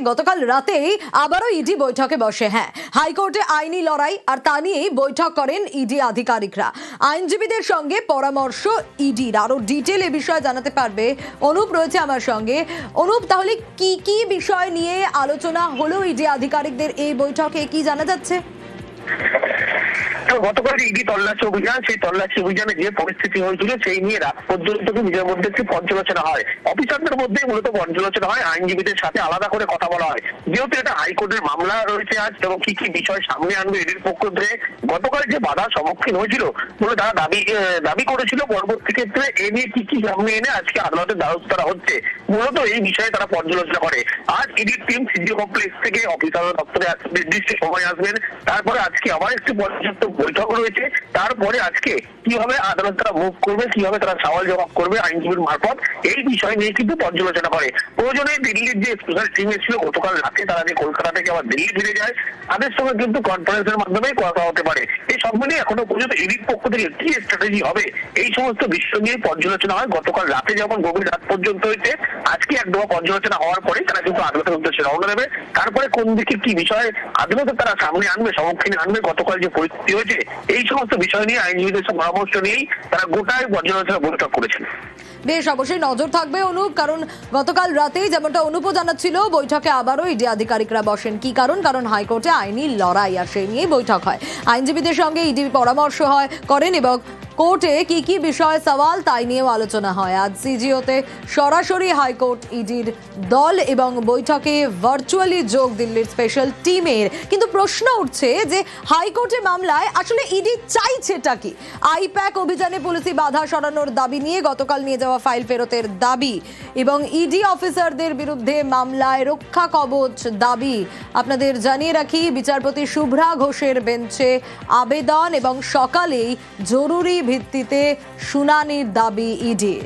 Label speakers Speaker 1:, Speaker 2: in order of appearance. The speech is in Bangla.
Speaker 1: গতকাল রাতেই আবারও ইডি বৈঠকে বসে। হ্যাঁ, হাইকোর্টে আইনি লড়াই আর তা নিয়েই বৈঠক করেন ইডি আধিকারিকরা। আইনজীবীদের সঙ্গে পরামর্শ ইডির। আরো ডিটেল এ বিষয়ে জানাতে পারবে অনুপ রয়েছে আমার সঙ্গে। অনুপ, তাহলে কি কি বিষয় নিয়ে আলোচনা হলো ইডি আধিকারিকদের এই বৈঠকে, কি জানা যাচ্ছে?
Speaker 2: গতকাল ইডি তল্লাশি অভিযান, সেই তল্লাশি অভিযানে যে পরিস্থিতি হয়েছিল সেই নিয়ে রাত পর্যন্ত নিজের মধ্যে একটি পর্যালোচনা হয়। অফিসারদের মধ্যে মূলত পর্যালোচনা হয়, আইনজীবীদের সাথে আলাদা করে কথা বলা হয়। যেহেতু এটা হাইকোর্টের মামলা রয়েছে আজ, এবং কি কি বিষয় সামনে আনবে ইডির পক্ষ থেকে, গতকাল যে বাধার সম্মুখীন হয়েছিল বলে তারা দাবি করেছিল, পরবর্তী ক্ষেত্রে এ নিয়ে কি কি সামনে এনে আজকে আদালতের দ্বারস্থ করা হচ্ছে, মূলত এই বিষয়ে তারা পর্যালোচনা করে। আজ ইডির টিম সিজিও কমপ্লেক্স থেকে অফিসার দপ্তরে নির্দিষ্ট সময় আসবেন। তারপরে আজকে আবার একটি পর্যাপ্ত বৈঠক রয়েছে। তারপরে আজকে কিভাবে আদালত তারা মুভ করবে, কিভাবে তারা সওয়াল জবাব করবে আইনজীবীর মারফত, এই বিষয় নিয়ে কিন্তু পর্যালোচনা করে। প্রয়োজনে দিল্লির যে স্পেশাল টিম এসেছিল গতকাল রাতে, তারা যে কলকাতা থেকে আবার দিল্লি ফিরে যায়, তাদের সঙ্গে কিন্তু কনফারেন্সের মাধ্যমে কথা হতে পারে। এই সব মিলিয়ে এখনো পর্যন্ত ইডির পক্ষ থেকে কি স্ট্র্যাটেজি হবে, এই সমস্ত বিষয় নিয়ে পর্যালোচনা হয়। গতকাল রাতে যখন গভীর রাত পর্যন্ত হয়েছে, আজকে এক দফা পর্যালোচনা হওয়ার পরে তারা কিন্তু আদালতের উদ্দেশ্যে রওনা দেবে। তারপরে কোন দিকে কি বিষয় আদালতে তারা সামনে আনবে, সম্মুখীনে আনবে, গতকাল যে পরিস্থিতি হয়েছে, এই সমস্ত বিষয় নিয়ে আইনজীবীদের পরামর্শ নিয়েই তারা গোটায় পর্যালোচনা বৈঠক করেছেন।
Speaker 1: বেশ, অবশ্যই নজর থাকবে অনুপ, কারণ গতকাল রাতেই যেমনটা অনুপও জানাচ্ছিল, বৈঠকে আবারও ইডি আধিকারিকরা বসেন। কি কারণ হাইকোর্টে আইনি লড়াই, আর সেই নিয়ে বৈঠক হয়। আইনজীবীদের সঙ্গে ইডি পরামর্শ করেন এবং কোর্টে কি কি বিষয় সওয়াল তাই নিয়েও আলোচনা হয়। আজ সিজিওতে সরাসরি হাইকোর্ট ইডির দল এবং বৈঠকে ভার্চুয়ালি যোগ দিল্লির স্পেশাল টিমের। কিন্তু প্রশ্ন উঠছে যে হাইকোর্টে মামলায় আসলে ইডি চাইছেটা কি? আইপ্যাক অভিযানে পুলিশি বাধা সরানোর দাবি নিয়ে গতকাল নিয়ে যাওয়া ফাইল ফেরতের দাবি এবং ইডি অফিসারদের বিরুদ্ধে মামলায় রক্ষা কবচ দাবি। আপনাদের জানিয়ে রাখি, বিচারপতি শুভ্রা ঘোষের বেঞ্চে আবেদন এবং সকালেই জরুরি ভিত্তিতে শুনানির দাবি ইডির।